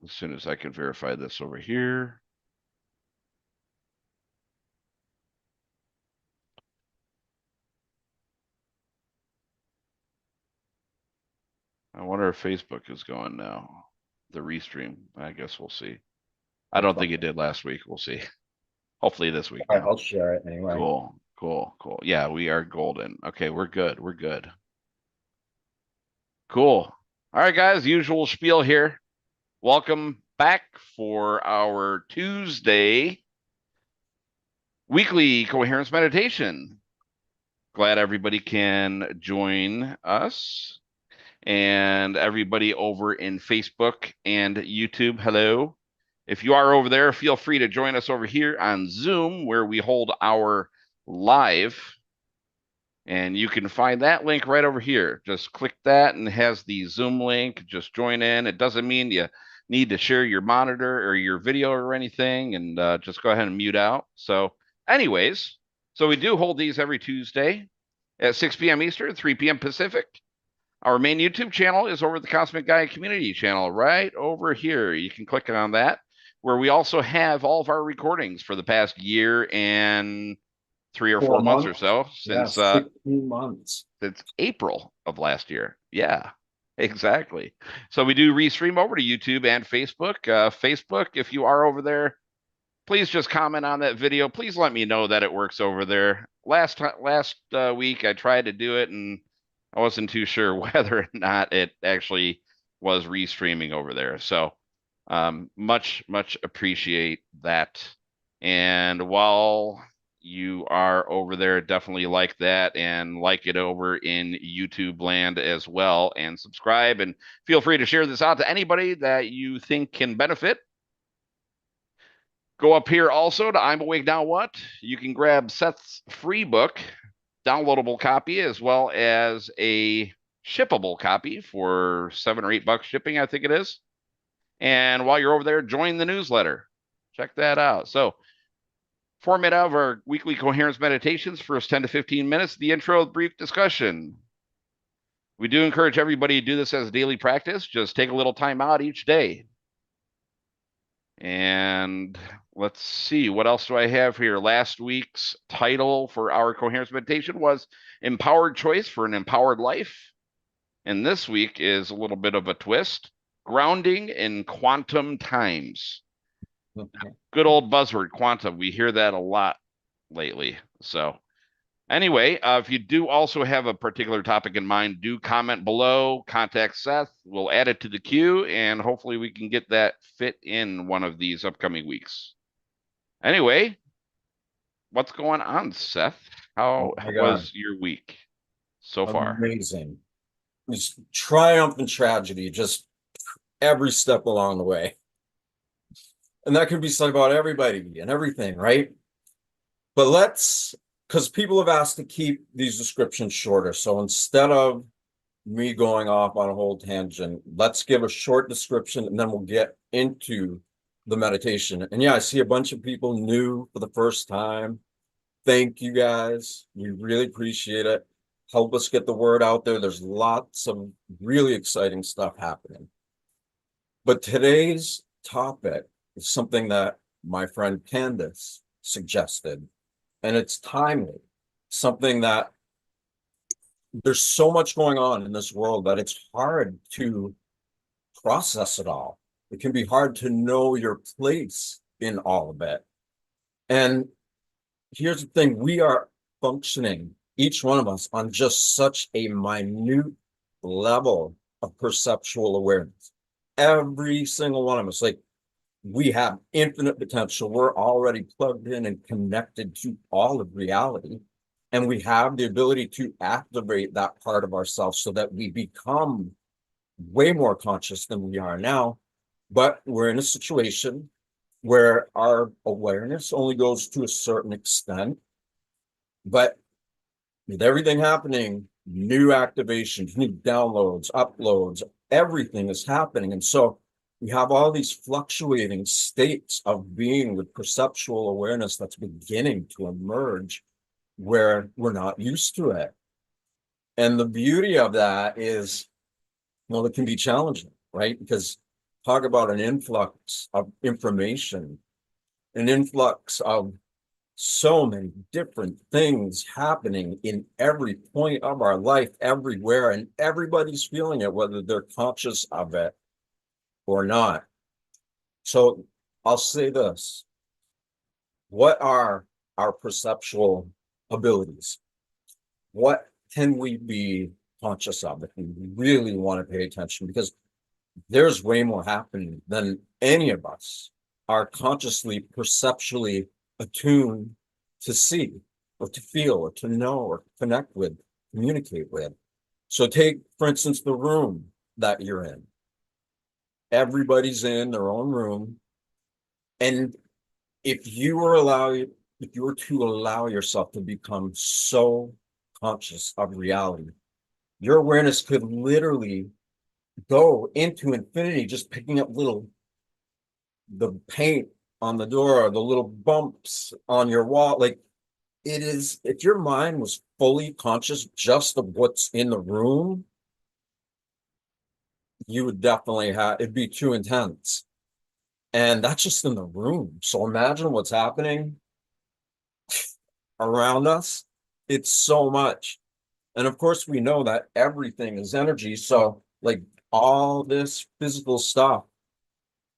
as soon as I can verify this over here. I wonder if Facebook is going now. The restream. I guess we'll see. I don't think it did last week. We'll see. Hopefully this week All right, now. I'll share it anyway. Cool, cool, cool. Yeah, we are golden. Okay, we're good. We're good. Cool. All right, guys, usual spiel here. Welcome back for our Tuesday weekly coherence meditation. Glad everybody can join us. And everybody over in Facebook and YouTube, hello. If you are over there, feel free to join us over here on Zoom, where we hold our live. And you can find that link right over here. Just click that and it has the Zoom link. Just join in. It doesn't mean you need to share your monitor or your video or anything, and just go ahead and mute out. So, anyways, so we do hold these every Tuesday at 6 p.m. Eastern, 3 p.m. Pacific. Our main YouTube channel is over the Cosmic Guy Community channel, right over here. You can click on that, where we also have all of our recordings for the past year and 3 or 4 months or so, Yeah, since 16 months. since April of last year. Yeah, exactly. So we do restream over to YouTube and Facebook. Facebook, if you are over there, please just comment on that video. Please let me know that it works over there. Last week I tried to do it and I wasn't too sure whether or not it actually was restreaming over there. So much appreciate that. And while you are over there, definitely like that and like it over in YouTube land as well, and subscribe, and feel free to share this out to anybody that you think can benefit. Go up here also to I'm Awake Now What. You can grab Seth's free book, downloadable copy, as well as a shippable copy for $7 or $8 shipping, I think it is. And while you're over there, join the newsletter. Check that out. So, format of our weekly coherence meditations, first 10 to 15 minutes, the intro, brief discussion. We do encourage everybody to do this as a daily practice. Just take a little time out each day. And let's see, what else do I have here? Last week's title for our coherence meditation was Empowered Choice for an Empowered Life. And this week is a little bit of a twist, Grounding in Quantum Times. Good old buzzword, quantum. We hear that a lot lately. So anyway, if you do also have a particular topic in mind, do comment below, contact Seth. We'll add it to the queue, and hopefully we can get that fit in one of these upcoming weeks. Anyway, what's going on, Seth? How Oh my God. was your week so far? Amazing. It's triumph and tragedy, just every step along the way. And that can be said about everybody and everything, right? But because people have asked to keep these descriptions shorter. So instead of me going off on a whole tangent, let's give a short description and then we'll get into the meditation. And yeah, I see a bunch of people new for the first time. Thank you guys. We really appreciate it. Help us get the word out there. There's lots of really exciting stuff happening. But today's topic is something that my friend Candace suggested, and it's timely. Something that there's so much going on in this world that it's hard to process it all. It can be hard to know your place in all of it. And here's the thing, we are functioning, each one of us, on just such a minute level of perceptual awareness. Every single one of us, like, we have infinite potential. We're already plugged in and connected to all of reality. And we have the ability to activate that part of ourselves so that we become way more conscious than we are now. But we're in a situation where our awareness only goes to a certain extent. But with everything happening, new activations, new downloads, uploads, everything is happening. And so we have all these fluctuating states of being with perceptual awareness that's beginning to emerge where we're not used to it. And the beauty of that is, well, it can be challenging, right? Because talk about an influx of information, an influx of so many different things happening in every point of our life, everywhere, and everybody's feeling it, whether they're conscious of it or not. So I'll say this. What are our perceptual abilities? What can we be conscious of if we really want to pay attention? Because there's way more happening than any of us are consciously, perceptually attuned to see or to feel or to know or connect with, communicate with. So take, for instance, the room that you're in. Everybody's in their own room. And if you were to allow yourself to become so conscious of reality, your awareness could literally go into infinity, just picking up the paint on the door, or the little bumps on your wall. Like, it is, if your mind was fully conscious just of what's in the room, you would definitely it'd be too intense. And that's just in the room. So imagine what's happening around us. It's so much. And of course, we know that everything is energy. So, like, all this physical stuff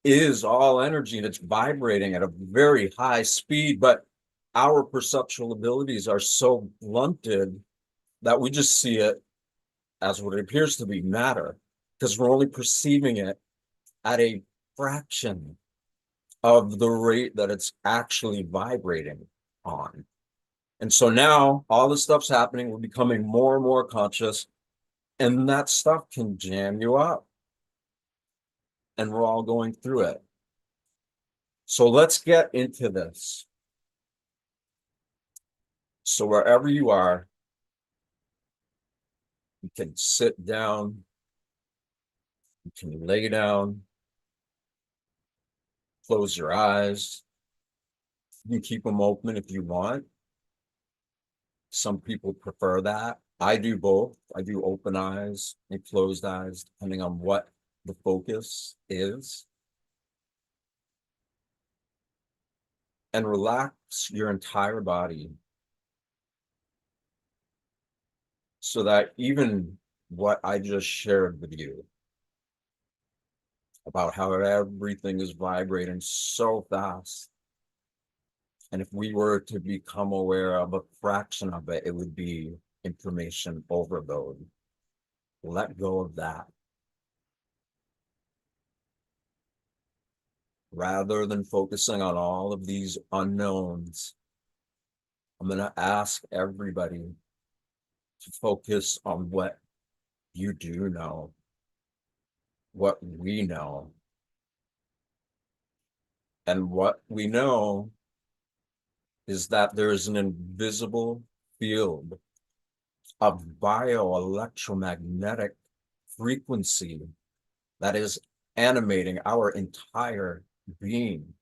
is all energy, and it's vibrating at a very high speed. But our perceptual abilities are so blunted that we just see it as what it appears to be matter, because we're only perceiving it at a fraction of the rate that it's actually vibrating on. And so now all this stuff's happening, we're becoming more and more conscious, and that stuff can jam you up. And we're all going through it. So let's get into this. So wherever you are, you can sit down, you can lay down, close your eyes. You can keep them open if you want. Some people prefer that. I do both. I do open eyes and closed eyes, depending on what the focus is. And relax your entire body so that even what I just shared with you about how everything is vibrating so fast, and if we were to become aware of a fraction of it, it would be information overload. Let go of that. Rather than focusing on all of these unknowns, I'm going to ask everybody to focus on what you do know, what we know. And what we know is that there is an invisible field of bioelectromagnetic frequency that is animating our entire being.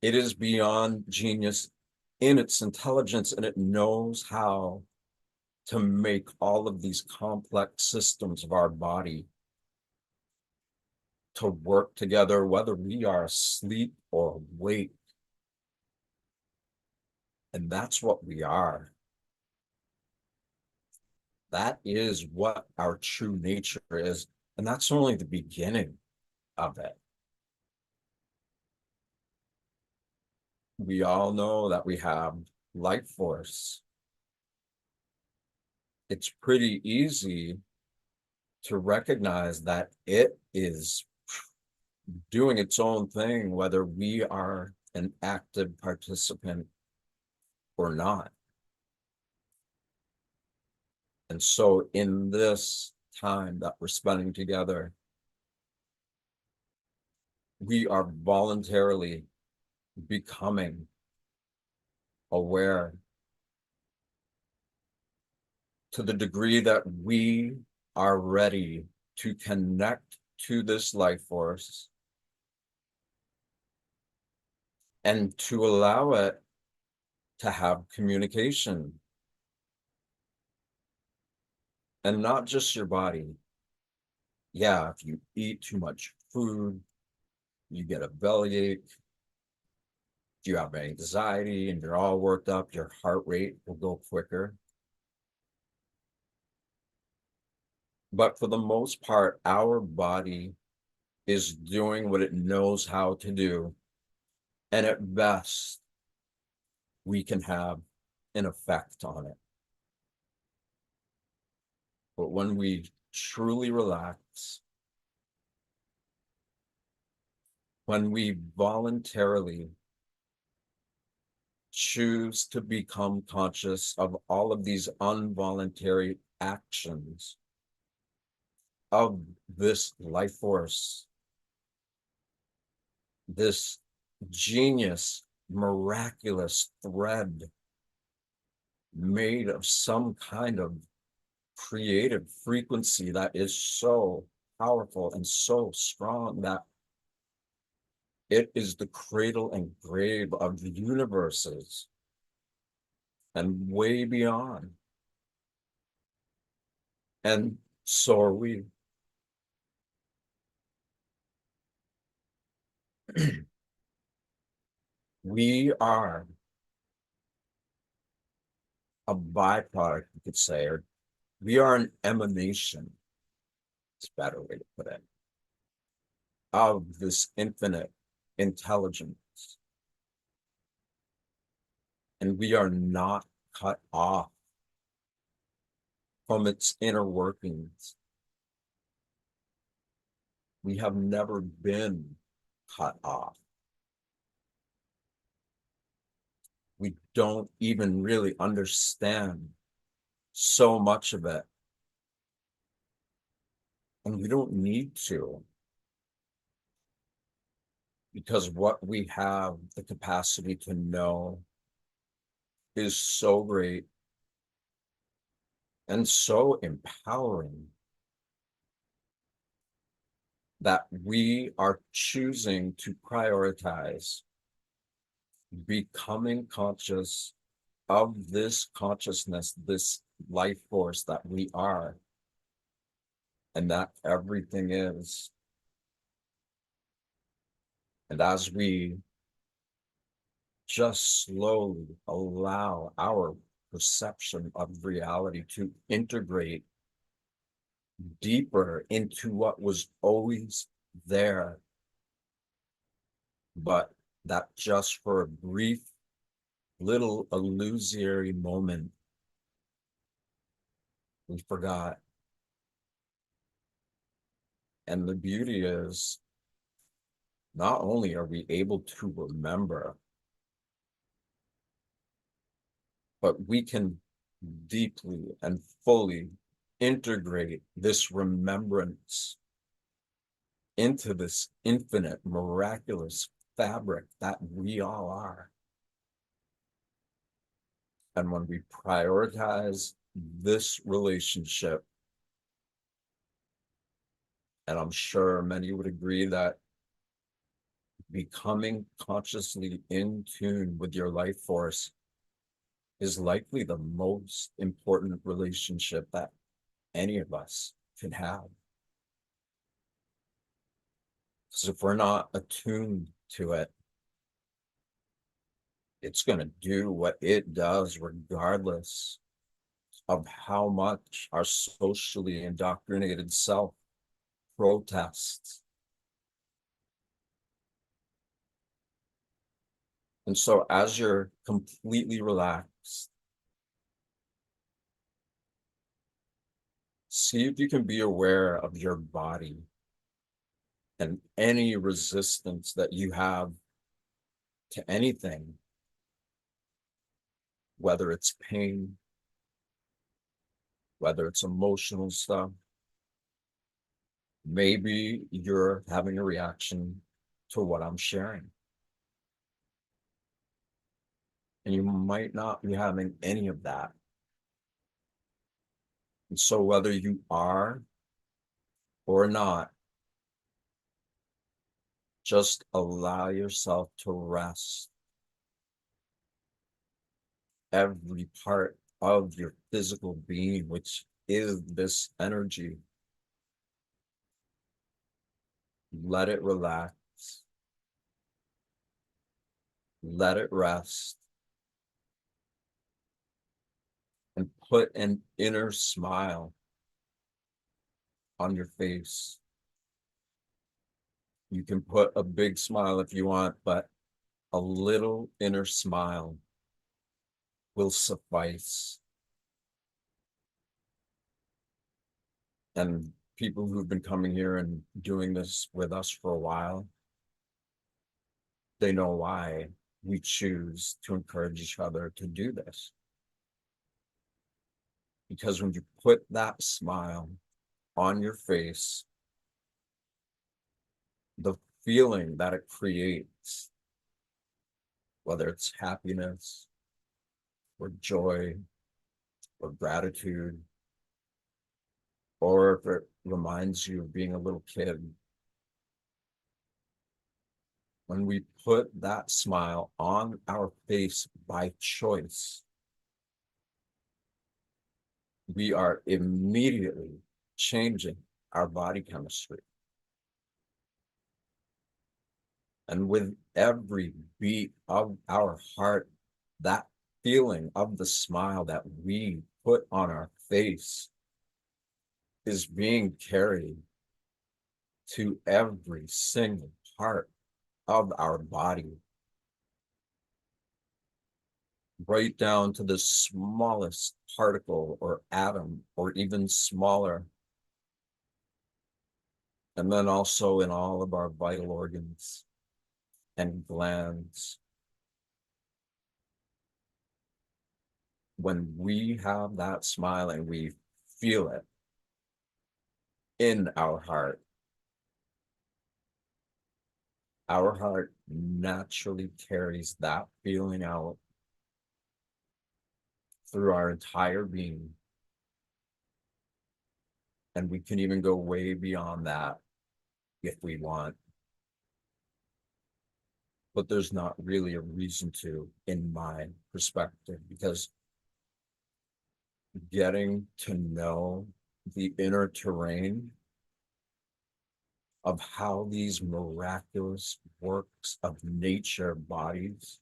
It is beyond genius in its intelligence, and it knows how to make all of these complex systems of our body to work together, whether we are asleep or awake. And that's what we are. That is what our true nature is. And that's only the beginning of it. We all know that we have life force. It's pretty easy to recognize that it is doing its own thing, whether we are an active participant or not. And so in this time that we're spending together, we are voluntarily becoming aware to the degree that we are ready to connect to this life force and to allow it to have communication. And not just your body, Yeah, if you eat too much food, you get a bellyache. If you have anxiety and you're all worked up, your heart rate will go quicker. But for the most part, our body is doing what it knows how to do. And at best, we can have an effect on it. But when we truly relax, when we voluntarily choose to become conscious of all of these involuntary actions of this life force, this genius, miraculous thread made of some kind of creative frequency that is so powerful and so strong that it is the cradle and grave of the universes and way beyond. And so are we. We are a byproduct, you could say, or we are an emanation, it's a better way to put it, of this infinite intelligence. And we are not cut off from its inner workings. We have never been cut off. We don't even really understand so much of it. And we don't need to, because what we have the capacity to know is so great and so empowering that we are choosing to prioritize becoming conscious of this consciousness, this life force that we are, and that everything is. And as we just slowly allow our perception of reality to integrate deeper into what was always there, but that just for a brief little illusory moment, we forgot. And the beauty is, not only are we able to remember, but we can deeply and fully integrate this remembrance into this infinite, miraculous fabric that we all are. And when we prioritize this relationship, and I'm sure many would agree that becoming consciously in tune with your life force is likely the most important relationship that any of us can have. Because if we're not attuned to it, it's going to do what it does, regardless of how much our socially indoctrinated self protests. And so, as you're completely relaxed, see if you can be aware of your body and any resistance that you have to anything, whether it's pain, whether it's emotional stuff. Maybe you're having a reaction to what I'm sharing, and you might not be having any of that. And so, whether you are or not, just allow yourself to rest every part of your physical being, which is this energy. Let it relax. Let it rest. And put an inner smile on your face. You can put a big smile if you want, but a little inner smile will suffice. And people who've been coming here and doing this with us for a while, they know why we choose to encourage each other to do this. Because when you put that smile on your face, the feeling that it creates, whether it's happiness or joy or gratitude, or if it reminds you of being a little kid, when we put that smile on our face by choice, we are immediately changing our body chemistry. And with every beat of our heart, that feeling of the smile that we put on our face is being carried to every single part of our body, right down to the smallest particle or atom, or even smaller. And then also in all of our vital organs and glands. When we have that smile and we feel it in our heart naturally carries that feeling out through our entire being. And we can even go way beyond that if we want. But there's not really a reason to, in my perspective, because getting to know the inner terrain of how these miraculous works of nature bodies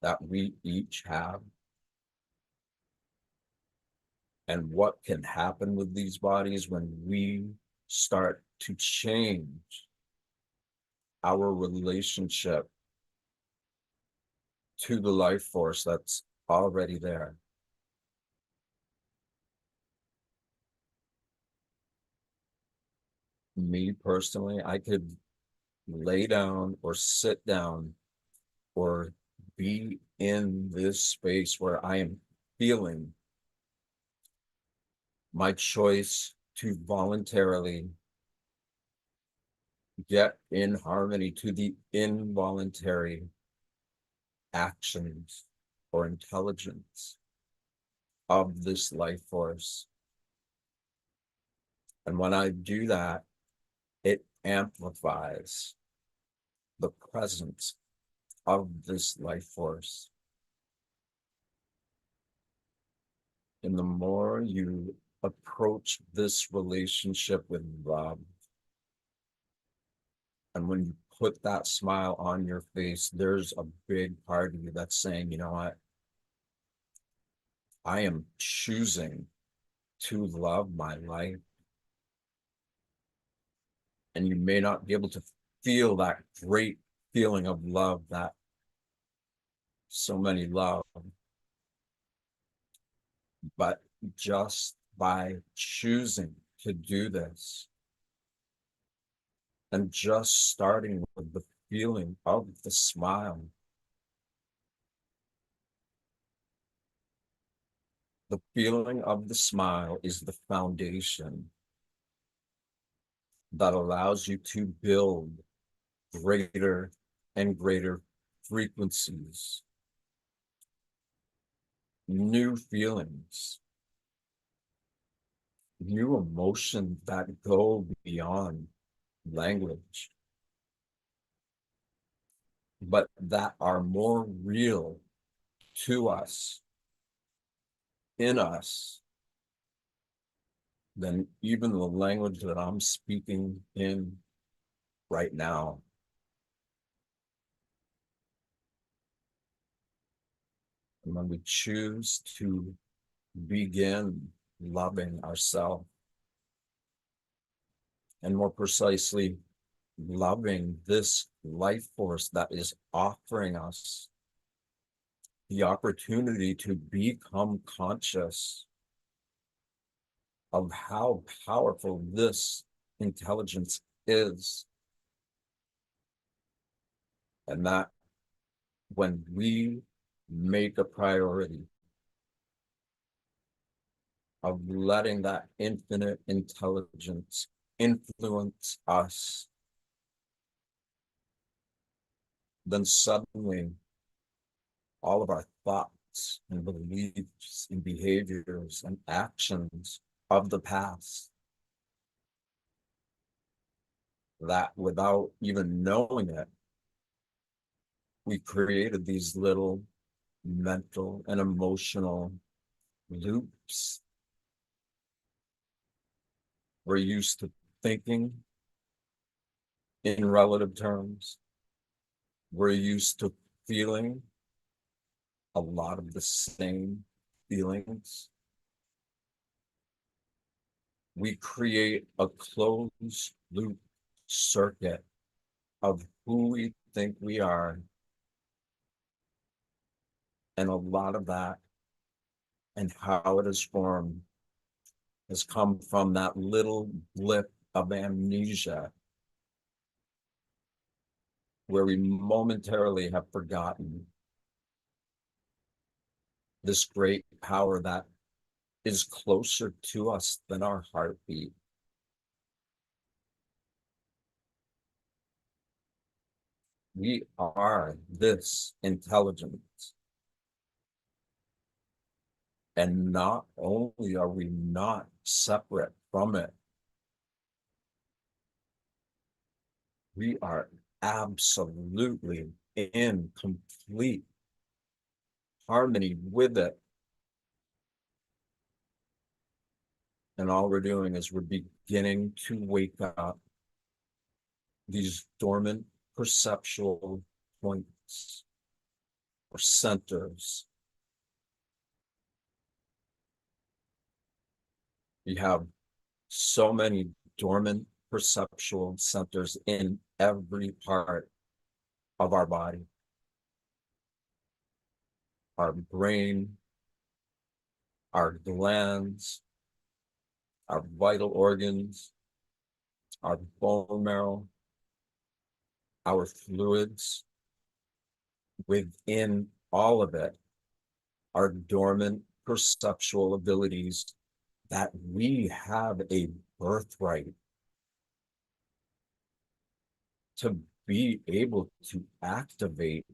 that we each have, and what can happen with these bodies when we start to change our relationship to the life force that's already there. Me personally, I could lay down or sit down or be in this space where I am feeling my choice to voluntarily get in harmony to the involuntary actions or intelligence of this life force. And when I do that, it amplifies the presence of this life force. And the more you approach this relationship with love, and when you put that smile on your face, there's a big part of you that's saying, you know what? I am choosing to love my life. And you may not be able to feel that great feeling of love that so many love, but just by choosing to do this and just starting with the feeling of the smile, the feeling of the smile is the foundation that allows you to build greater and greater frequencies, new feelings, new emotions that go beyond language, but that are more real to us, in us, than even the language that I'm speaking in right now. And when we choose to begin loving ourselves, and more precisely, loving this life force that is offering us the opportunity to become conscious of how powerful this intelligence is. And that when we make a priority of letting that infinite intelligence influence us, then suddenly all of our thoughts and beliefs and behaviors and actions of the past, that without even knowing it, we created these little mental and emotional loops. We're used to thinking in relative terms. We're used to feeling a lot of the same feelings. We create a closed loop circuit of who we think we are. And a lot of that and how it is formed has come from that little blip of amnesia where we momentarily have forgotten this great power that is closer to us than our heartbeat. We are this intelligence. And not only are we not separate from it, we are absolutely in complete harmony with it. And all we're doing is we're beginning to wake up these dormant perceptual points or centers. We have so many dormant perceptual centers in every part of our body. Our brain, our glands, our vital organs, our bone marrow, our fluids. Within all of it are dormant perceptual abilities that we have a birthright to be able to activate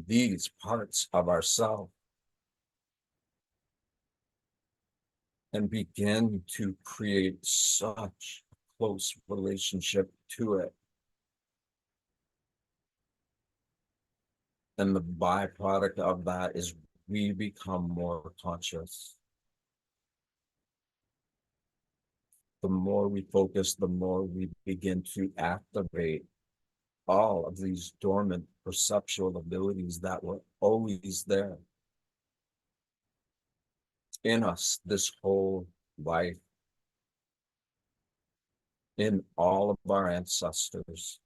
these parts of ourselves and begin to create such a close relationship to it. And the byproduct of that is we become more conscious. The more we focus, the more we begin to activate all of these dormant perceptual abilities that were always there in us this whole life, in all of our ancestors.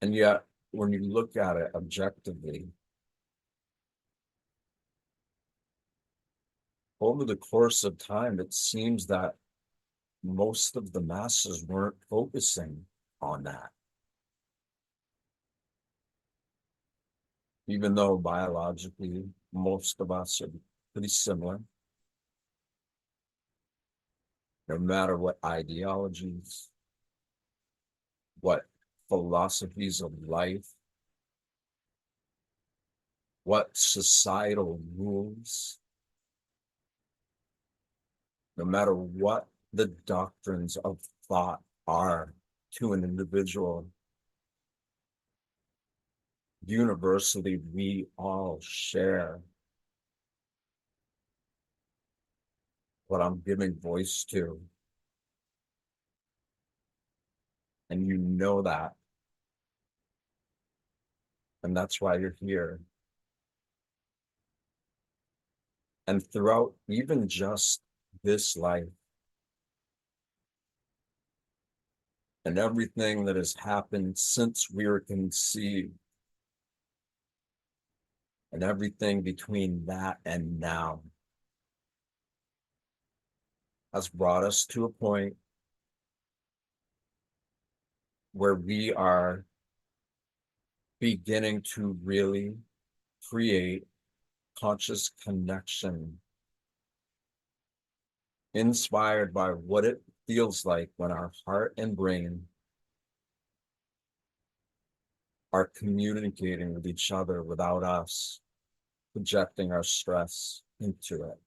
And yet, when you look at it objectively, over the course of time, it seems that most of the masses weren't focusing on that. Even though biologically, most of us are pretty similar, no matter what ideologies, what philosophies of life, what societal rules, no matter what the doctrines of thought are to an individual, universally, we all share what I'm giving voice to. And you know that. And that's why you're here. And throughout even just this life and everything that has happened since we were conceived and everything between that and now has brought us to a point where we are beginning to really create conscious connection inspired by what it feels like when our heart and brain are communicating with each other without us projecting our stress into it.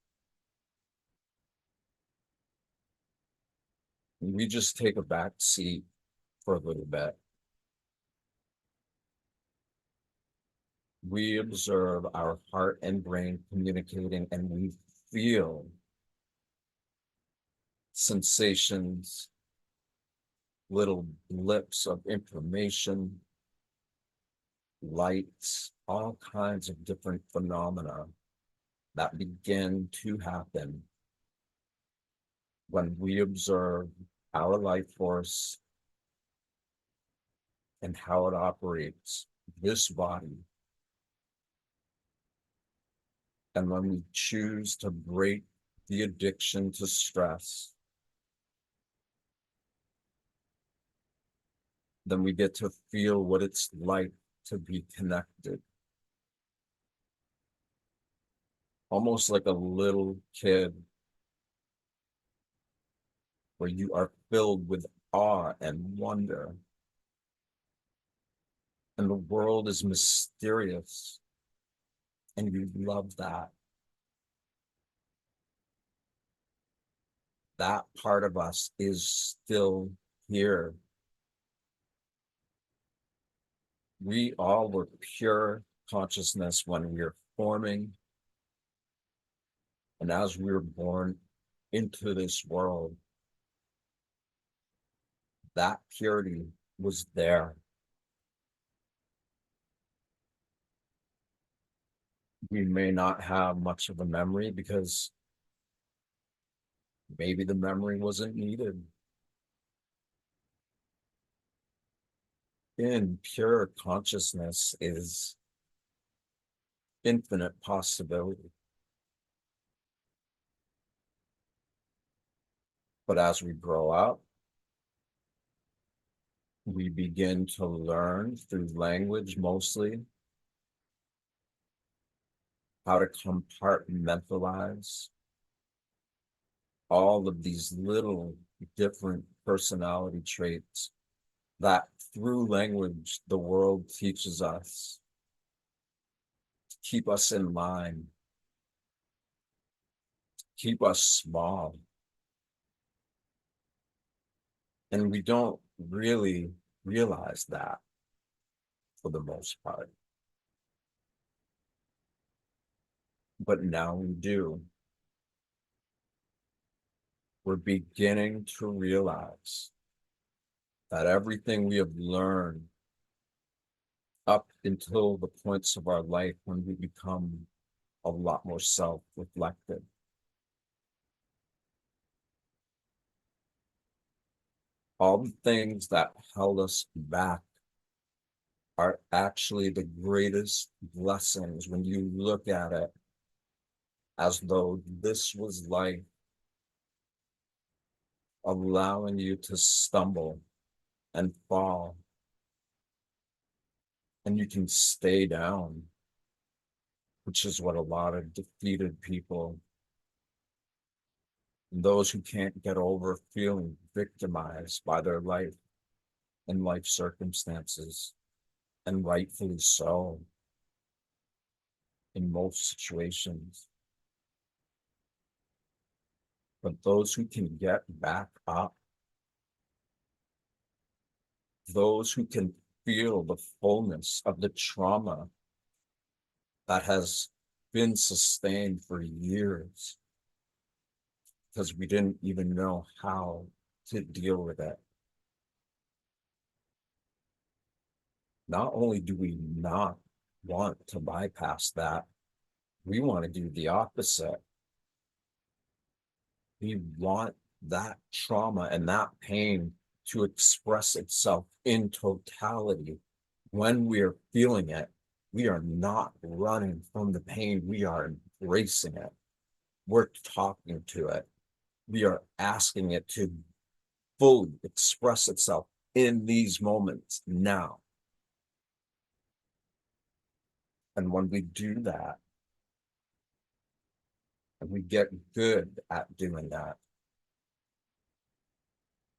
And we just take a back seat for a little bit. We observe our heart and brain communicating, and we feel sensations, little blips of information, lights, all kinds of different phenomena that begin to happen when we observe our life force and how it operates this body. And when we choose to break the addiction to stress, then we get to feel what it's like to be connected. Almost like a little kid, where you are filled with awe and wonder. And the world is mysterious, and you love that. That part of us is still here. We all were pure consciousness when we were forming, and as we were born into this world, that purity was there. We may not have much of a memory because maybe the memory wasn't needed. In pure consciousness is infinite possibility. But as we grow up, we begin to learn through language mostly how to compartmentalize all of these little different personality traits that through language the world teaches us to keep us in line, keep us small. And we don't really realize that for the most part. But now we do. We're beginning to realize that everything we have learned up until the points of our life when we become a lot more self-reflective, all the things that held us back are actually the greatest blessings when you look at it as though this was life allowing you to stumble and fall, and you can stay down, which is what a lot of defeated people, those who can't get over feeling victimized by their life and life circumstances, and rightfully so in most situations. But those who can get back up, those who can feel the fullness of the trauma that has been sustained for years because we didn't even know how to deal with it. not only do we not want to bypass that, we want to do the opposite. We want that trauma and that pain to express itself in totality. When we are feeling it, we are not running from the pain. We are embracing it. We're talking to it. We are asking it to fully express itself in these moments now. And when we do that, and we get good at doing that,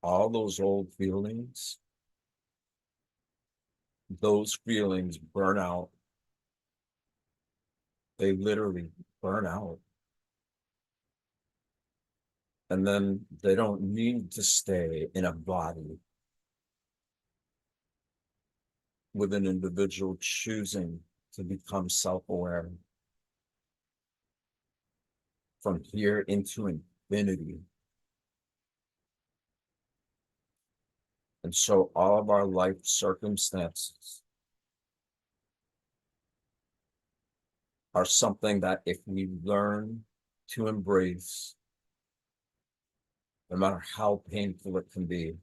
all those old feelings, those feelings burn out. They literally burn out. And then they don't need to stay in a body with an individual choosing to become self-aware from here into infinity. And so all of our life circumstances are something that if we learn to embrace, no matter how painful it can be,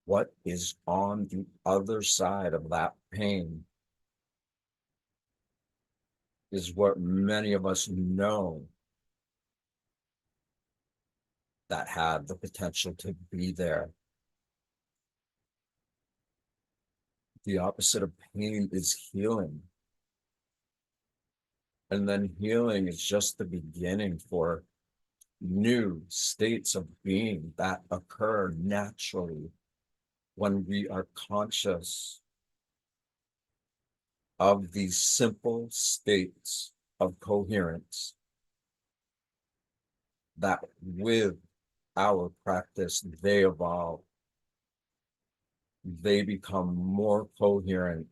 what is on the other side of that pain is what many of us know that had the potential to be there. The opposite of pain is healing. And then healing is just the beginning for new states of being that occur naturally when we are conscious of these simple states of coherence that with our practice, they evolve, they become more coherent,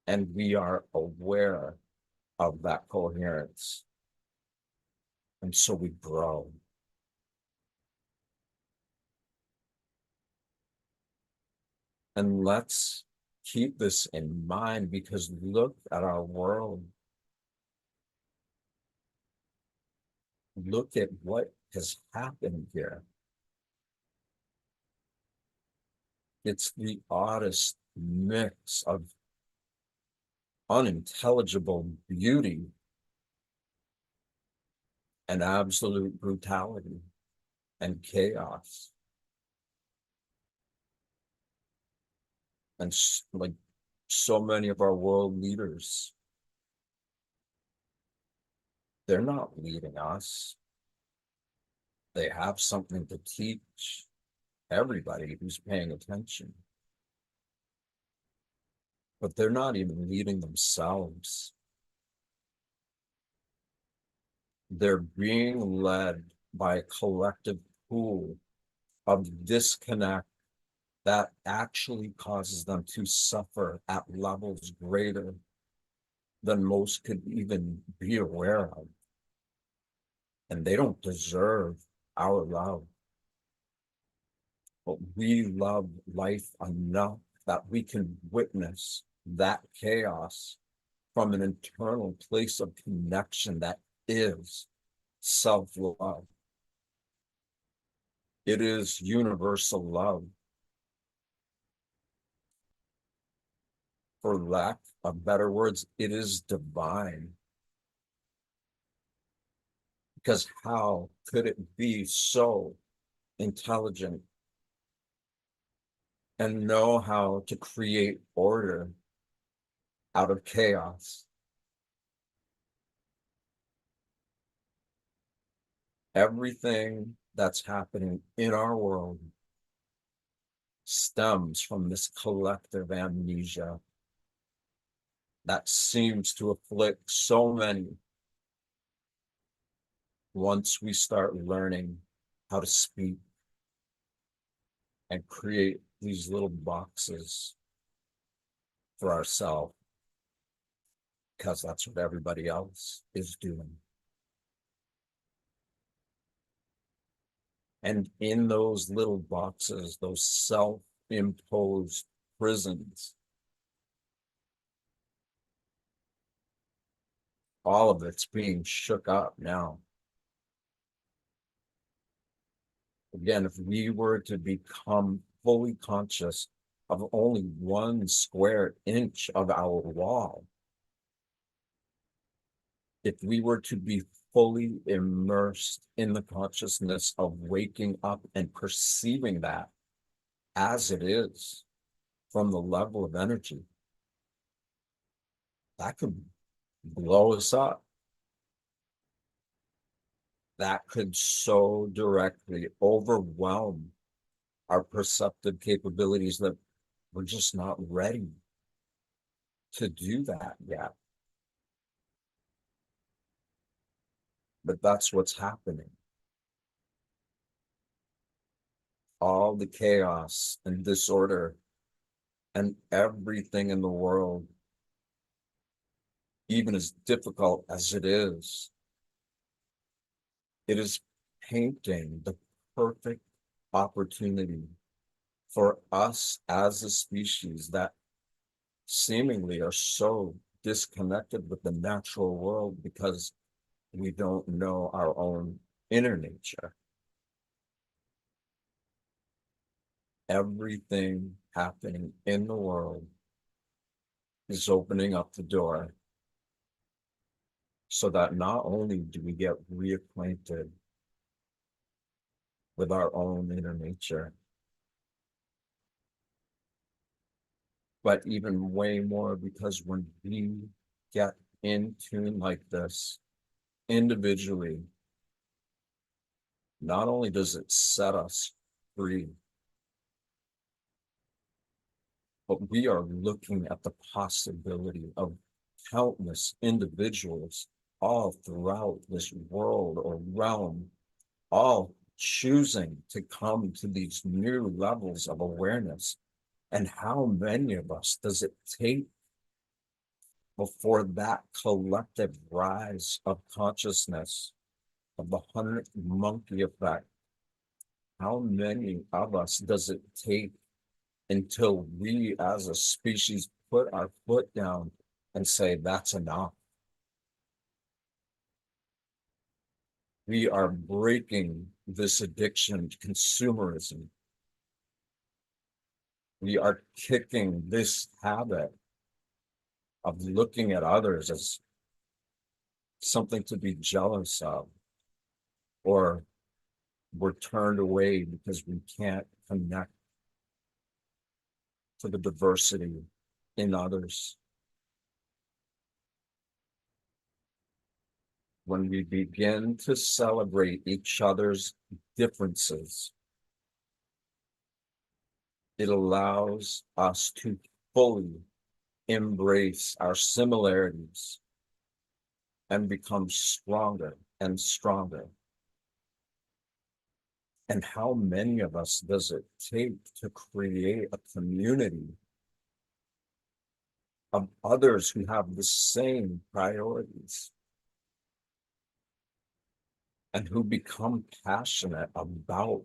and we are aware of that coherence. And so we grow. And let's keep this in mind because look at our world. Look at what has happened here. It's the oddest mix of unintelligible beauty and absolute brutality and chaos. And like so many of our world leaders, they're not leading us. They have something to teach everybody who's paying attention. But they're not even leading themselves. They're being led by a collective pool of disconnect that actually causes them to suffer at levels greater than most could even be aware of. And they don't deserve our love. But we love life enough that we can witness that chaos from an internal place of connection that is self-love. It is universal love. For lack of better words, it is divine. Because how could it be so intelligent and know how to create order out of chaos? Everything that's happening in our world stems from this collective amnesia that seems to afflict so many once we start learning how to speak and create these little boxes for ourselves, because that's what everybody else is doing. And in those little boxes, those self self-imposed prisons. All of it's being shook up now. Again, if we were to become fully conscious of only 1 square inch of our wall, if we were to be fully immersed in the consciousness of waking up and perceiving that as it is from the level of energy, that could blow us up. That could so directly overwhelm our perceptive capabilities that we're just not ready to do that yet. But that's what's happening. All the chaos and disorder and everything in the world, even as difficult as it is painting the perfect opportunity for us as a species that seemingly are so disconnected with the natural world because we don't know our own inner nature. Everything happening in the world is opening up the door so that not only do we get reacquainted with our own inner nature, but even way more because when we get in tune like this individually, not only does it set us free, but we are looking at the possibility of countless individuals all throughout this world or realm, all choosing to come to these new levels of awareness. And how many of us does it take before that collective rise of consciousness of the 100th monkey effect? How many of us does it take until we as a species put our foot down and say, that's enough? We are breaking this addiction to consumerism. We are kicking this habit of looking at others as something to be jealous of, or we're turned away because we can't connect to the diversity in others. When we begin to celebrate each other's differences, it allows us to fully embrace our similarities and become stronger and stronger. And how many of us does it take to create a community of others who have the same priorities and who become passionate about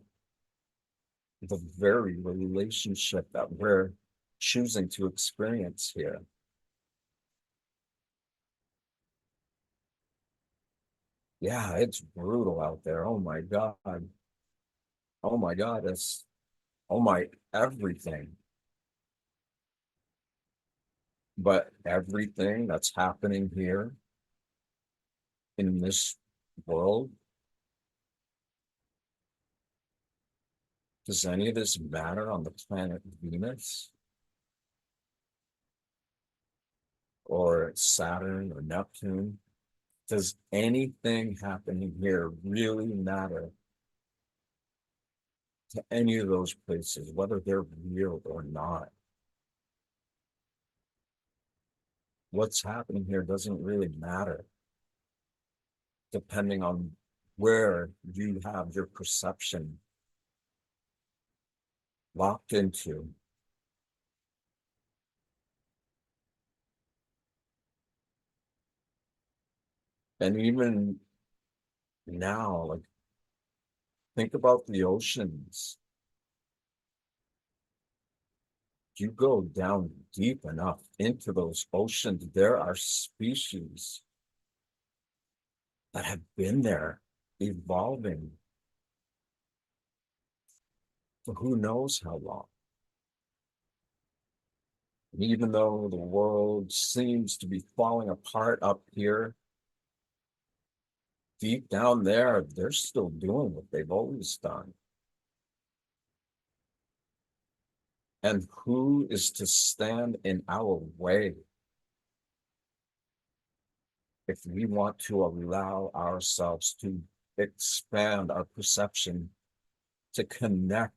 the very relationship that we're choosing to experience here? Yeah, it's brutal out there. Oh my God. Oh my God. It's, oh my, everything. But everything that's happening here in this world, does any of this matter on the planet Venus or Saturn or Neptune? Does anything happening here really matter to any of those places, whether they're real or not? What's happening here doesn't really matter, depending on where you have your perception locked into. And even now, like, think about the oceans. you go down deep enough into those oceans, there are species that have been there evolving for who knows how long. And even though the world seems to be falling apart up here, deep down there, they're still doing what they've always done. And who is to stand in our way if we want to allow ourselves to expand our perception, to connect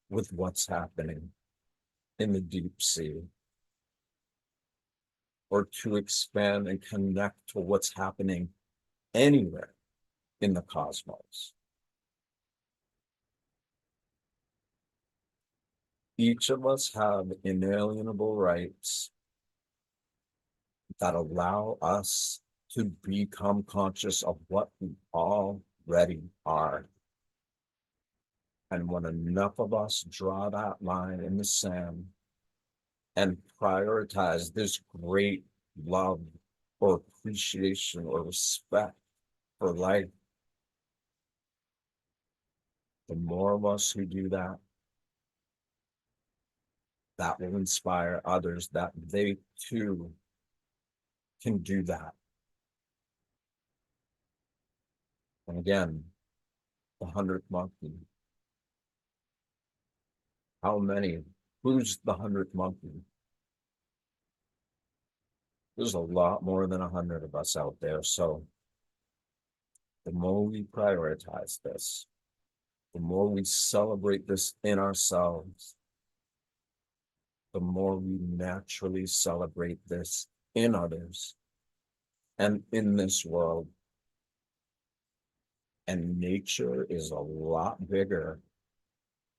with what's happening in the deep sea, or to expand and connect to what's happening anywhere in the cosmos? Each of us have inalienable rights that allow us to become conscious of what we already are. And when enough of us draw that line in the sand and prioritize this great love or appreciation or respect for life, the more of us who do that, that will inspire others that they too can do that. And again, the 100th monkey. How many? Who's the 100th monkey? There's a lot more than 100 of us out there. So the more we prioritize this, the more we celebrate this in ourselves, the more we naturally celebrate this in others and in this world. And nature is a lot bigger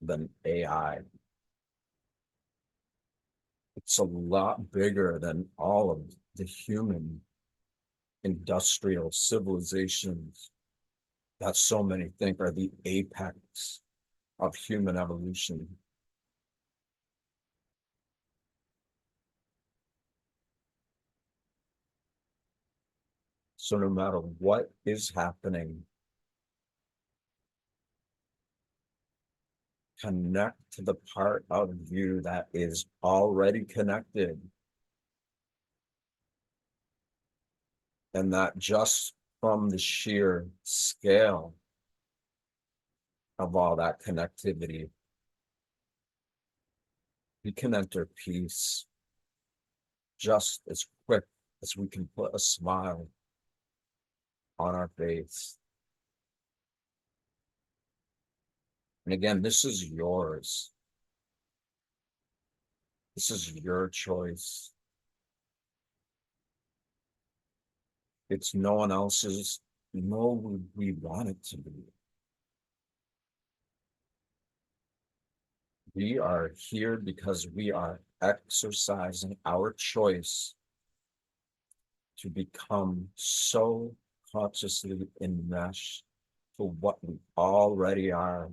than AI. It's a lot bigger than all of the human industrial civilizations that so many think are the apex of human evolution. So no matter what is happening, connect to the part of you that is already connected. And that just from the sheer scale of all that connectivity, we can enter peace just as quick as we can put a smile on our face. And again, this is yours. This is your choice. It's no one else's, nor would we want it to be. We are here because we are exercising our choice to become so consciously enmeshed to what we already are,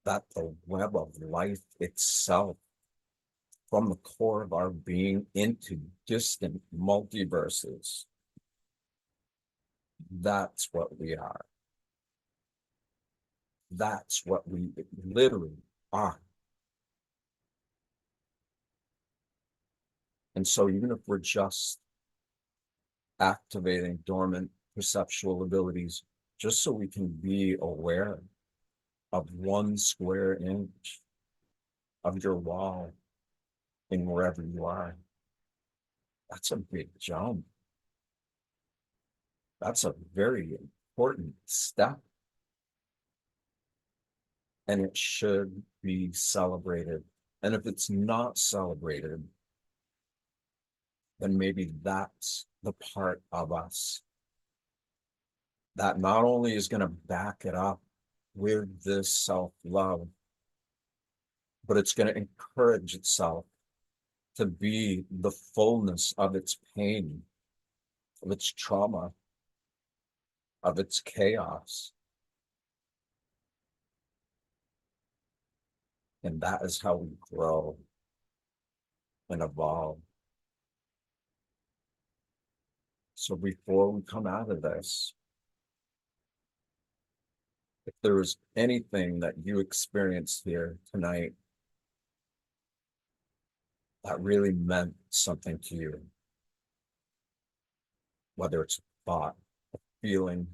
that the web of life itself, from the core of our being into distant multiverses, that's what we are. That's what we literally are. And so even if we're just activating dormant perceptual abilities, just so we can be aware of 1 square inch of your wall in wherever you are, that's a big jump. That's a very important step. And it should be celebrated. And if it's not celebrated, then maybe that's the part of us that not only is going to back it up with this self-love, but it's going to encourage itself to be the fullness of its pain, of its trauma, of its chaos. And that is how we grow and evolve. So before we come out of this, if there was anything that you experienced here tonight that really meant something to you, whether it's a thought, a feeling,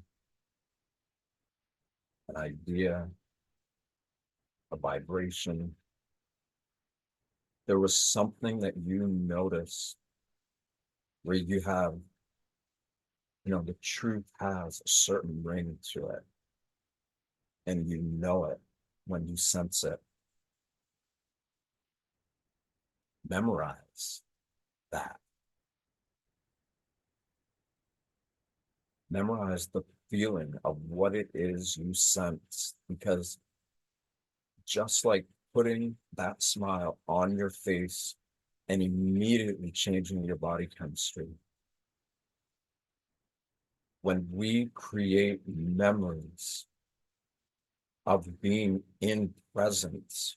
an idea, a vibration, there was something that you noticed where you have, the truth has a certain ring to it, and you know it when you sense it. Memorize that. Memorize the feeling of what it is you sense, because just like putting that smile on your face and immediately changing your body chemistry, when we create memories of being in presence,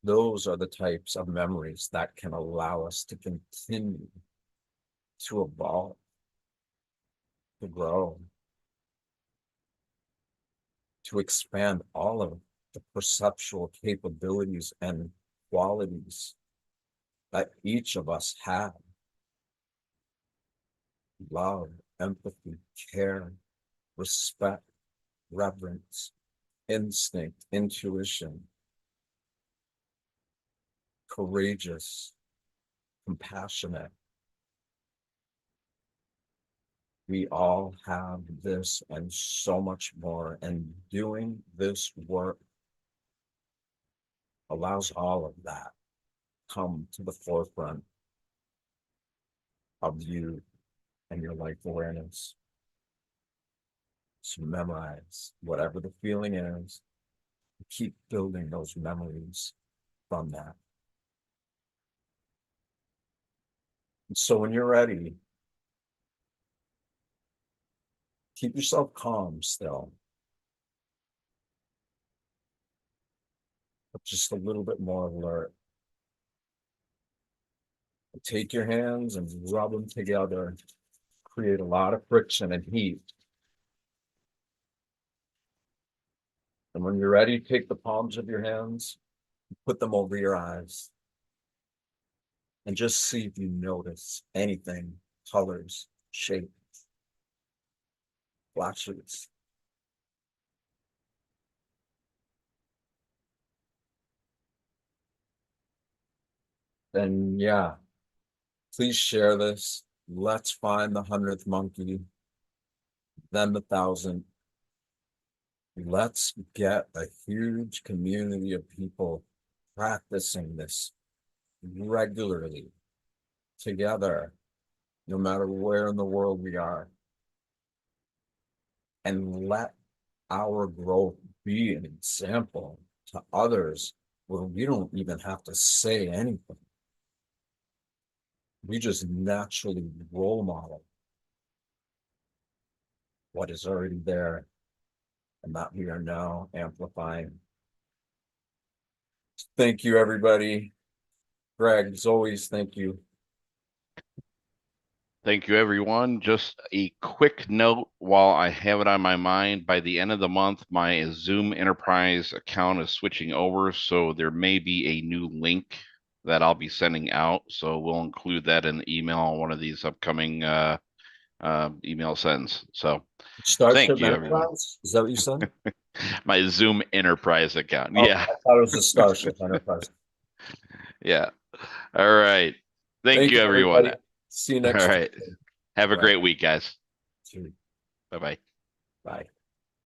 those are the types of memories that can allow us to continue to evolve, to grow, to expand all of the perceptual capabilities and qualities that each of us have: love, empathy, care, respect, reverence, instinct, intuition, courageous, compassionate. We all have this and so much more, and doing this work allows all of that come to the forefront of you and your life awareness. So memorize whatever the feeling is, keep building those memories from that. And so when you're ready, keep yourself calm still, but just a little bit more alert. Take your hands and rub them together, create a lot of friction and heat. And when you're ready, take the palms of your hands, put them over your eyes, and just see if you notice anything: colors, shapes, flashes. Then, yeah, please share this. Let's find the 100th monkey, then the 1,000th. Let's get a huge community of people practicing this regularly together, no matter where in the world we are. And let our growth be an example to others where we don't even have to say anything. We just naturally role model what is already there and that we are now amplifying. Thank you, everybody. Greg, as always, thank you. Thank you, everyone. Just a quick note while I have it on my mind. By the end of the month, my Zoom Enterprise account is switching over, so there may be a new link that I'll be sending out. So we'll include that in the email on one of these upcoming email sends. So thank Starship you, everyone. Enterprise? Is that what you said? My Zoom Enterprise account. Oh, Yeah. I thought it was a Starship Enterprise. Yeah. All right. Thank Thank you, you, everyone. everybody. See you All next right. Tuesday. Have a Bye. great week, guys. Bye bye. Bye.